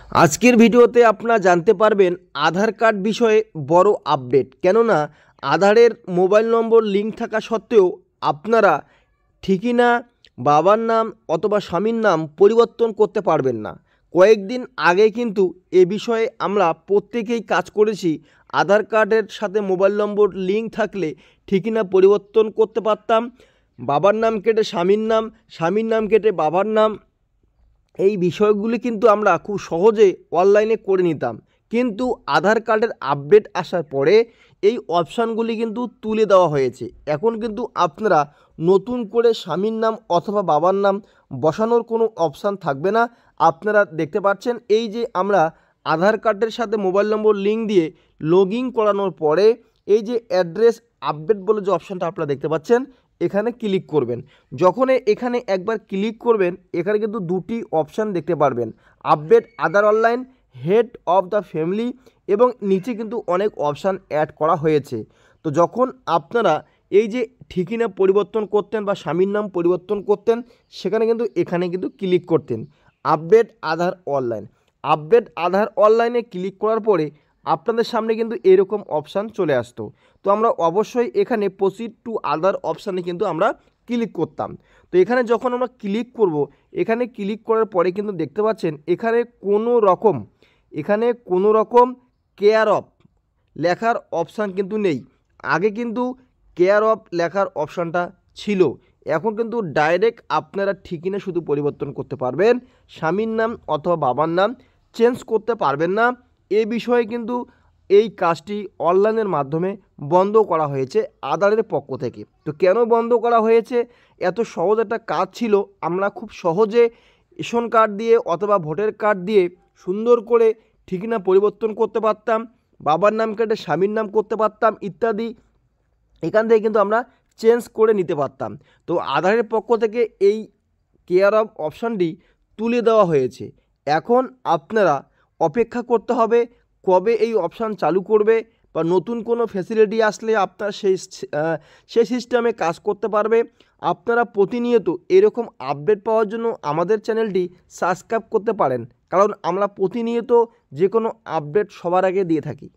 আজকের ভিডিওতে আপনারা জানতে পারবেন আধার কার্ড বিষয়ে বড় আপডেট। কেননা আধারের মোবাইল নম্বর লিঙ্ক থাকা সত্ত্বেও আপনারা ঠিকানা, বাবার নাম অথবা স্বামীর নাম পরিবর্তন করতে পারবেন না। কয়েকদিন আগে কিন্তু এ বিষয়ে আমরা প্রত্যেকেই কাজ করেছি। আধার কার্ডের সাথে মোবাইল নম্বর লিঙ্ক থাকলে ঠিকানা পরিবর্তন করতে পারতাম, বাবার নাম কেটে স্বামীর নাম, স্বামীর নাম কেটে বাবার নাম। এই বিষয়গুলি কিন্তু আমরা খুব সহজে অনলাইনে করে নিতাম, কিন্তু আধার কার্ডের আপডেট আসার পরে এই অপশানগুলি কিন্তু তুলে দেওয়া হয়েছে। এখন কিন্তু আপনারা নতুন করে স্বামীর নাম অথবা বাবার নাম বসানোর কোনো অপশান থাকবে না। আপনারা দেখতে পাচ্ছেন এই যে আমরা আধার কার্ডের সাথে মোবাইল নম্বর লিঙ্ক দিয়ে লগ ইন করানোর পরে এই যে অ্যাড্রেস আপডেট বলে যে অপশানটা আপনারা দেখতে পাচ্ছেন, এখানে ক্লিক করবেন। যখন এখানে একবার ক্লিক করবেন, এখানে কিন্তু দুটি অপশান দেখতে পারবেন, update Aadhaar online, head of the family, এবং নিচে কিন্তু অনেক অপশান অ্যাড করা হয়েছে। তো যখন আপনারা এই যে ঠিকানা পরিবর্তন করতেন বা স্বামীর নাম পরিবর্তন করতেন, সেখানে কিন্তু এখানে কিন্তু ক্লিক করতেন আপডেট আধার অনলাইন। আপডেট আধার অনলাইনে ক্লিক করার পরে আপনাদের সামনে কিন্তু এরকম অপশান চলে আসতো। তো আমরা অবশ্যই এখানে প্রসিড টু আদার অপশানে কিন্তু আমরা ক্লিক করতাম। তো এখানে যখন আমরা ক্লিক করব, এখানে ক্লিক করার পরে কিন্তু দেখতে পাচ্ছেন এখানে কোনো রকম কেয়ার অফ লেখার অপশান কিন্তু নেই। আগে কিন্তু কেয়ার অফ লেখার অপশানটা ছিল। এখন কিন্তু ডাইরেক্ট আপনারা ঠিকানা শুধু পরিবর্তন করতে পারবেন, স্বামীর নাম অথবা বাবার নাম চেঞ্জ করতে পারবেন না। এ বিষয়ে কিন্তু এই কাজটি অনলাইনের মাধ্যমে বন্ধ করা হয়েছে আধারের পক্ষ থেকে। তো কেন বন্ধ করা হয়েছে? এত সহজ একটা কাজ ছিল, আমরা খুব সহজে রেশন কার্ড দিয়ে অথবা ভোটার কার্ড দিয়ে সুন্দর করে ঠিকানা পরিবর্তন করতে পারতাম, বাবার নাম কেটে স্বামীর নাম করতে পারতাম ইত্যাদি। এখান থেকে কিন্তু আমরা চেঞ্জ করে নিতে পারতাম। তো আধারের পক্ষ থেকে এই কেয়ার অফ অপশানটি তুলে দেওয়া হয়েছে। এখন আপনারা অপেক্ষা করতে হবে কবে এই অপশান চালু করবে বা নতুন কোনো ফ্যাসিলিটি আসলে আপনার সেই সিস্টেমে কাজ করতে পারবে। আপনারা প্রতিনিয়ত এরকম আপডেট পাওয়ার জন্য আমাদের চ্যানেলটি সাবস্ক্রাইব করতে পারেন, কারণ আমরা প্রতিনিয়ত যে কোনো আপডেট সবার আগে দিয়ে থাকি।